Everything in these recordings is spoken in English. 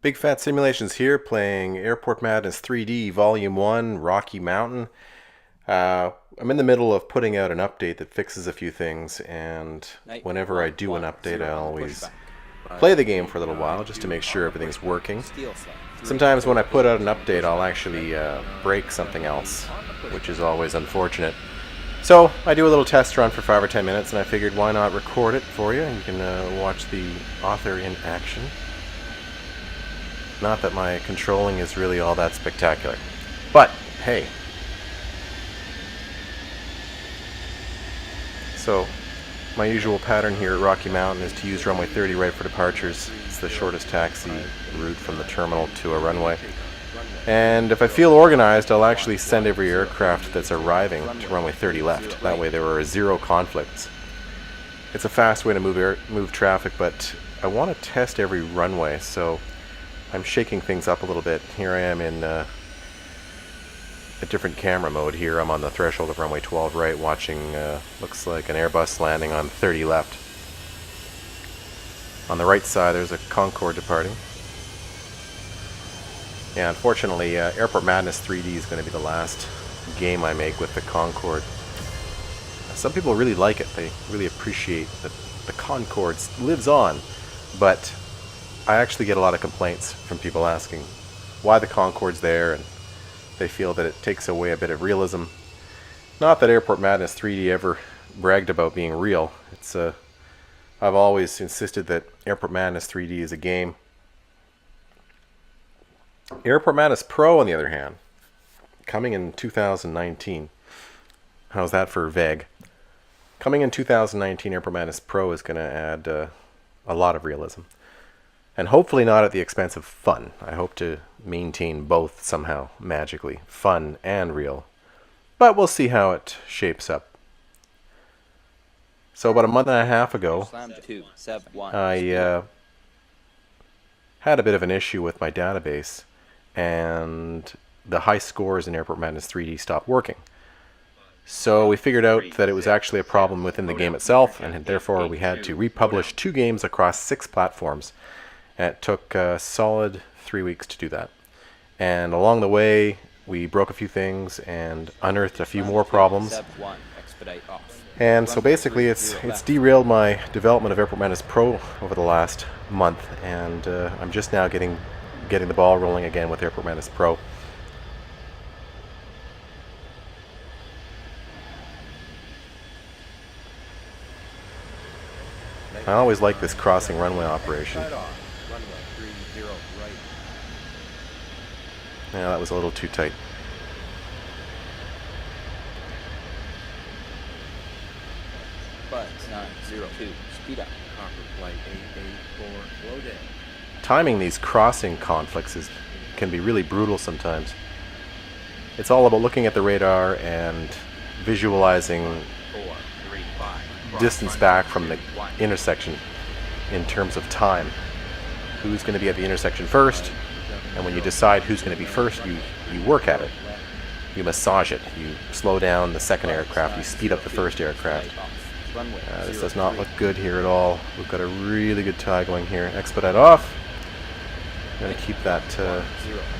Big Fat Simulations here, playing Airport Madness 3D Volume 1, Rocky Mountain. I'm in the middle of putting out an update that fixes a few things, and whenever I do an update, I always play the game for a little while just to make sure everything's working. Sometimes when I put out an update, I'll actually break something else, which is always unfortunate. So I do a little test run for 5 or 10 minutes, and I figured why not record it for you, and you can watch the author in action. Not that my controlling is really all that spectacular. But, hey. So, my usual pattern here at Rocky Mountain is to use runway 30 right for departures. It's the shortest taxi route from the terminal to a runway. And if I feel organized, I'll actually send every aircraft that's arriving to runway 30 left. That way there are 0 conflicts. It's a fast way to move traffic, but I want to test every runway, so I'm shaking things up a little bit. Here I am in a different camera mode here. I'm on the threshold of runway 12 right, watching, looks like an Airbus landing on 30 left. On the right side there's a Concorde departing. Yeah, unfortunately, Airport Madness 3D is going to be the last game I make with the Concorde. Some people really like it. They really appreciate that the Concorde lives on, but I actually get a lot of complaints from people asking why the Concorde's there, and they feel that it takes away a bit of realism. Not that Airport Madness 3D ever bragged about being real. I've always insisted that Airport Madness 3D is a game. Airport Madness Pro, on the other hand, coming in 2019. How's that for vague? Coming in 2019, Airport Madness Pro is going to add a lot of realism. And hopefully not at the expense of fun. I hope to maintain both somehow, magically. Fun and real. But we'll see how it shapes up. So about a month and a half ago, I had a bit of an issue with my database, and the high scores in Airport Madness 3D stopped working. So we figured out that it was actually a problem within the game itself, and therefore we had to republish 2 games across 6 platforms. And it took a solid 3 weeks to do that. And along the way, we broke a few things and unearthed a few more problems. And so basically, it's derailed my development of Airport Madness Pro over the last month, and I'm just now getting the ball rolling again with Airport Madness Pro. I always like this crossing runway operation. Yeah, that was a little too tight. Buzz 902, speed up. Copper flight 884, load in. Timing these crossing conflicts can be really brutal sometimes. It's all about looking at the radar and visualizing distance back from the intersection in terms of time. Who's going to be at the intersection first? And when you decide who's going to be first, you work at it. You massage it. You slow down the second aircraft. You speed up the first aircraft. This does not look good here at all. We've got a really good tie going here. Expedite off. I'm going to keep that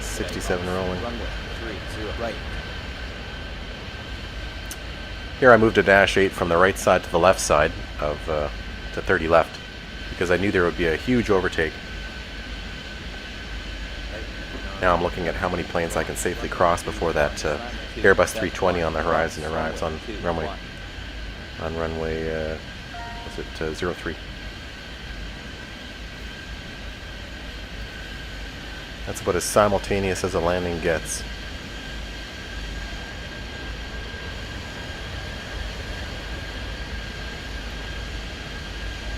67 rolling. Here I moved a dash 8 from the right side to the left side of to 30 left, because I knew there would be a huge overtake. Now I'm looking at how many planes I can safely cross before that Airbus 320 on the horizon arrives on runway, was it 03? That's about as simultaneous as a landing gets.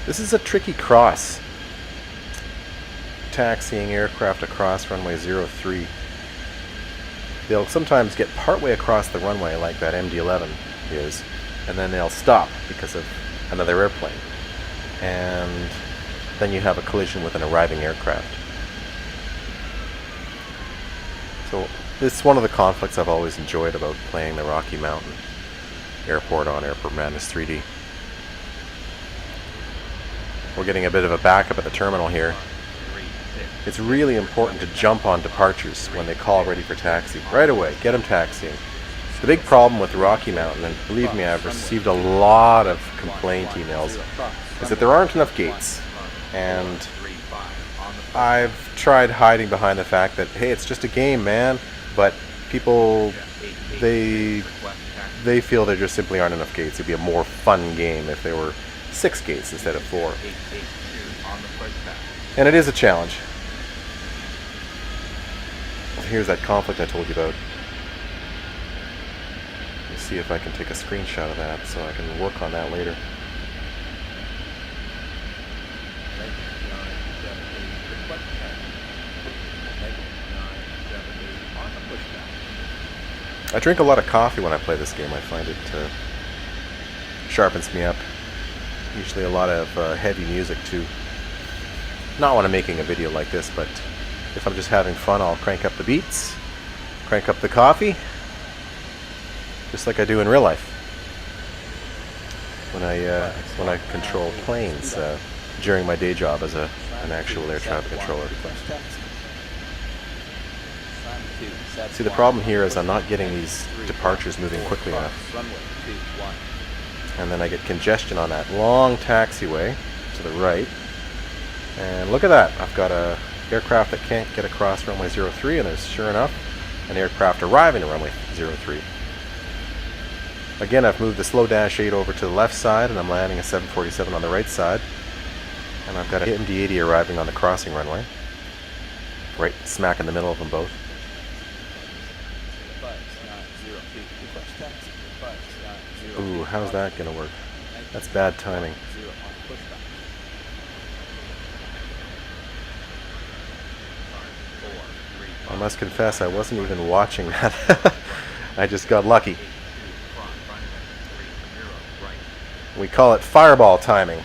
This is a tricky cross. Taxiing aircraft across runway 03. They'll sometimes get partway across the runway like that MD-11 is, and then they'll stop because of another airplane. And then you have a collision with an arriving aircraft. So this is one of the conflicts I've always enjoyed about playing the Rocky Mountain Airport on Airport Madness 3D. We're getting a bit of a backup at the terminal here. it's really important to jump on departures when they call ready for taxi. Right away, get them taxiing. The big problem with Rocky Mountain, and believe me, I've received a lot of complaint emails, is that there aren't enough gates. And I've tried hiding behind the fact that, hey, it's just a game, man. But people, they feel there just simply aren't enough gates. It'd be a more fun game if there were 6 gates instead of 4. And it is a challenge. Here's that conflict I told you about. Let's see if I can take a screenshot of that so I can work on that later. I drink a lot of coffee when I play this game. I find it sharpens me up. Usually a lot of heavy music too. Not when I'm making a video like this, but if I'm just having fun, I'll crank up the beats, crank up the coffee, just like I do in real life when I control planes during my day job as an actual air traffic controller. See, the problem here is I'm not getting these departures moving quickly enough. And then I get congestion on that long taxiway to the right. And look at that. I've got a aircraft that can't get across runway 03, and there's, sure enough, an aircraft arriving at runway 03. Again, I've moved the slow Dash 8 over to the left side, and I'm landing a 747 on the right side. And I've got a MD-80 arriving on the crossing runway. Right smack in the middle of them both. Ooh, how's that gonna work? That's bad timing. I must confess, I wasn't even watching that. I just got lucky. We call it fireball timing.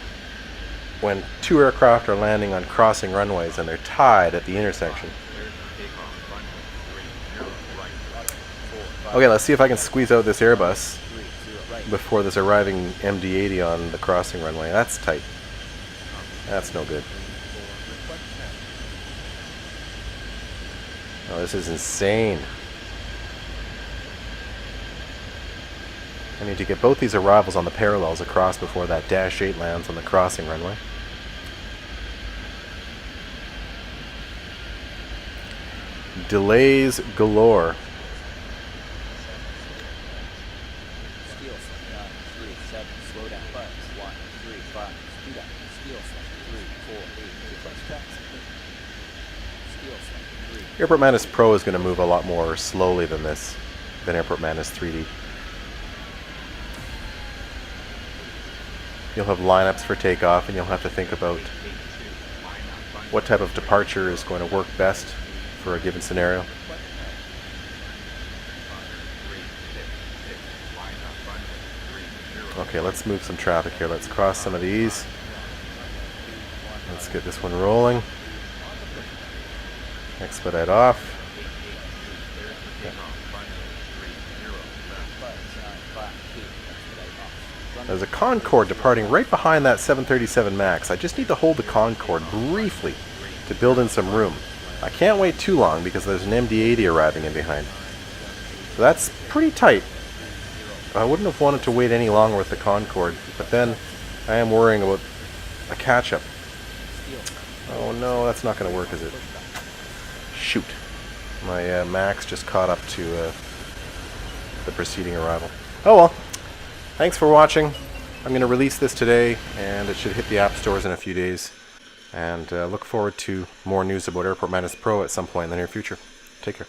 When 2 aircraft are landing on crossing runways and they're tied at the intersection. Okay, let's see if I can squeeze out this Airbus before this arriving MD-80 on the crossing runway. That's tight. That's no good. Oh, this is insane. I need to get both these arrivals on the parallels across before that Dash 8 lands on the crossing runway. Delays galore. Airport Madness Pro is going to move a lot more slowly than this, than Airport Madness 3D. You'll have lineups for takeoff, and you'll have to think about what type of departure is going to work best for a given scenario. Okay, let's move some traffic here. Let's cross some of these. Let's get this one rolling. Expedite off. There's a Concorde departing right behind that 737 MAX. I just need to hold the Concorde briefly to build in some room. I can't wait too long because there's an MD-80 arriving in behind. So that's pretty tight. I wouldn't have wanted to wait any longer with the Concorde, but then I am worrying about a catch-up. Oh no, that's not going to work, is it? Shoot. My Max just caught up to the preceding arrival. Oh well. Thanks for watching. I'm going to release this today, and it should hit the app stores in a few days. And look forward to more news about Airport Madness Pro at some point in the near future. Take care.